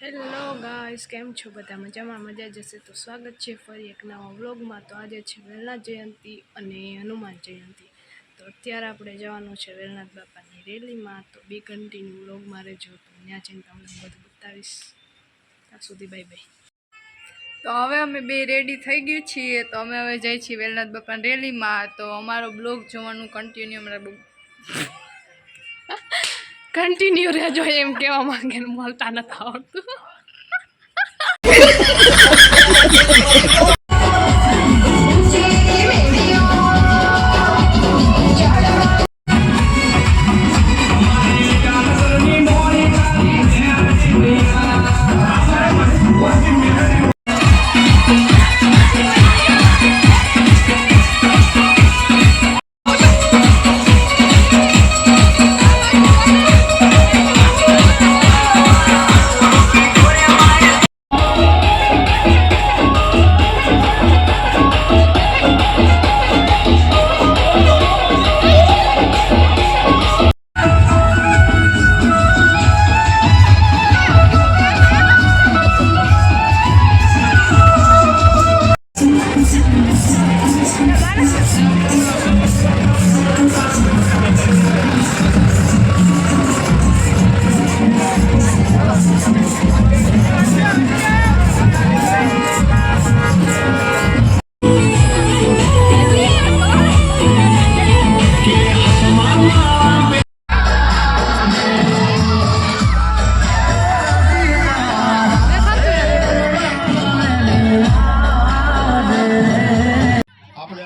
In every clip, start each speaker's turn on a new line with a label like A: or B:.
A: Hello guys, કેમ છો બધા? મજામાં મજા જશે તો સ્વાગત છે ફરી એક નવા વ્લોગમાં। તો આજે છે વેલનાથ જયંતિ અને હનુમાન જયંતિ। તો અત્યારે આપણે જવાનું છે વેલનાથ બાપાની રેલીમાં। તો બી કન્ટિન્યુ વ્લોગમાં રહેજો, તો ત્યાં જઈને તમને બધું બતાવીશ। ત્યાં સુધી બાય બાય। તો હવે અમે બે રેડી થઈ ગયું છીએ, તો અમે હવે જઈએ છીએ વેલનાથ બાપાની રેલીમાં। તો અમારો બ્લોગ જોવાનું કન્ટિન્યુ રહેજો એમ કહેવા માંગે, મળતા નથી આવડતું।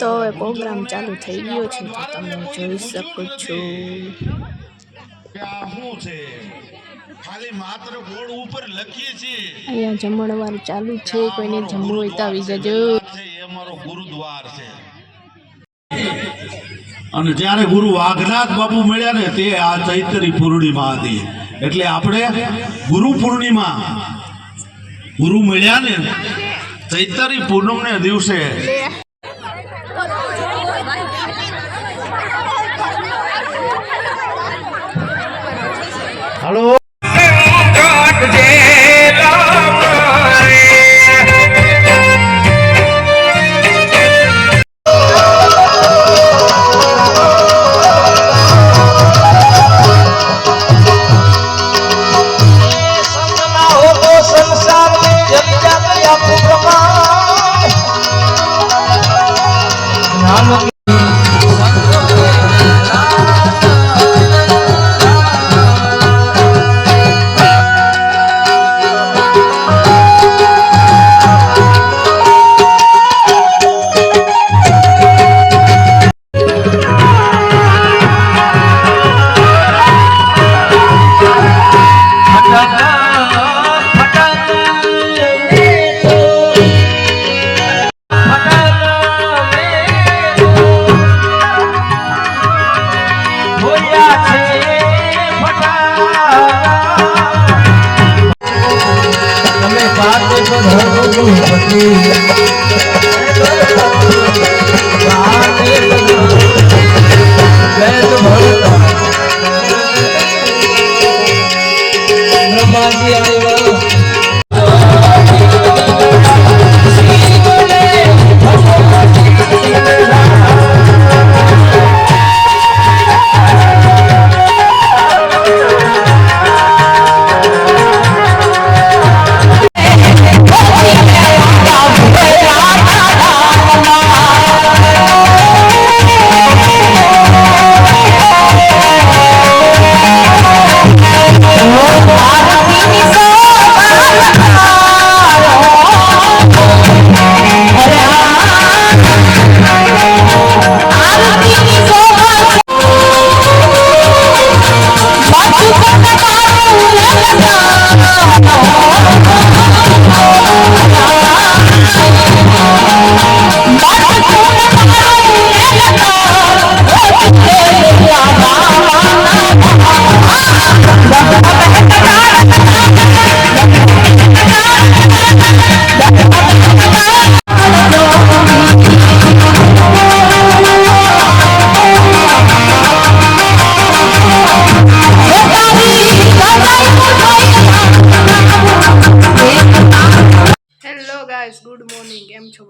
A: તો હવે પ્રોગ્રામ ચાલુ થઈ ગયો છે, તો તમે જોઈ શકો છો। અહીંયા જમણવાર ચાલુ છે, કોઈને જમવું હોય તો આવી જજો।
B: અને જ્યારે ગુરુ વાઘનાથ બાપુ મળ્યા ને, તે આ ચૈત્રી પૂર્ણિમા હતી। એટલે આપણે ગુરુ પૂર્ણિમા, ગુરુ મળ્યા ને ચૈત્રી પૂનમ ને દિવસે હલો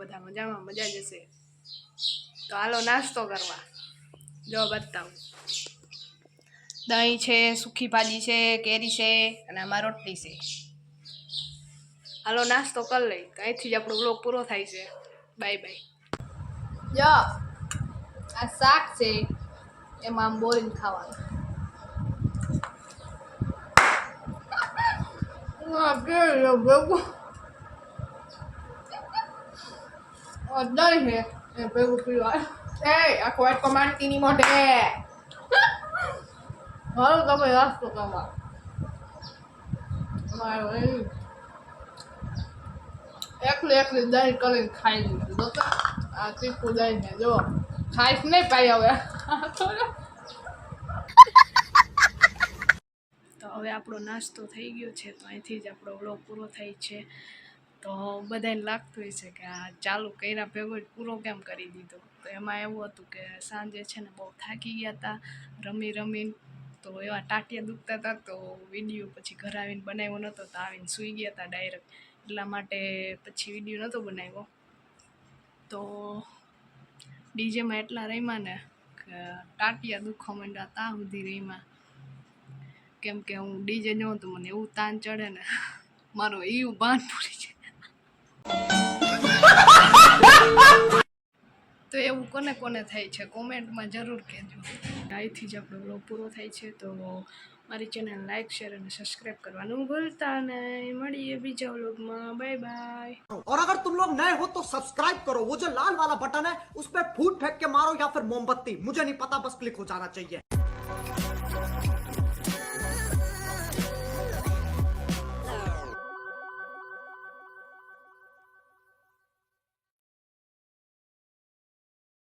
A: બધા મજામાં? મજા જશે. તો હાલો નાસ્તો કરવા. જો બતાવું, દહીં છે, સૂકી ભાજી છે, કેરી છે અને આમાં રોટલી છે. હાલો નાસ્તો કરી લઈ. તો અહીંથી જ આપણો બ્લોગ પૂરો થાય છે. Bye bye. જો આ શાક છે, એમાં આમ બોરીને ખાવાનું. દહીં છે એ ભેગું પીવા. આ ખોટ કમાન્ડતી ની મોઢે. હાલો તમે નાસ્તો કરવા. એકલી દહીં કરીને ખાઈ લીધું. તો આ તીખું દહીં છે, જો ખાઈશ નહીં પાઈ હવે. તો હવે આપણો નાસ્તો થઈ ગયો છે, તો અહીંથી જ આપણો વ્લોગ પૂરો થાય છે. તો બધાને લાગતું હોય છે કે આ ચાલુ કર્યા ભેગો જ પૂરો કેમ કરી દીધો. તો એમાં એવું હતું કે સાંજે છે ને બહુ થાકી ગયા હતા રમીને. તો એવા ટાટિયા દુખતા હતા, તો વિડીયો પછી ઘરે આવીને બનાવ્યો નહોતો, તો આવીને સૂઈ ગયા હતા ડાયરેક્ટ. એટલા માટે પછી વિડીયો નહોતો બનાવ્યો. તો ડીજેમાં એટલા રમ્યા ને કે ટાટિયા દુખવા માંડ્યા ત્યાં સુધી રમ્યા. કેમ કે હું ડીજે જોઉં તો મને એવું તાન ચડે ને, મારું એવું ભાન પૂરી છે. તો એવું કોને કોને થાય છે કોમેન્ટમાં જરૂર કહેજો. અહીંથી જ આપણો બ્લોગ પૂરો થાય છે. તો મારી ચેનલ લાઈક, શેર અને સબસ્ક્રાઈબ કરવાનું ભૂલતા નહીં. મળીએ બીજા વ્લોગમાં. Bye bye.
C: और अगर तुम लोग नए हो तो सब्सक्राइब करो, वो जो लाल वाला बटन है उस पर फूट फेंक के मारो या फिर मोमबत्ती, मुझे नहीं पता, बस क्लिक हो जाना चाहिए.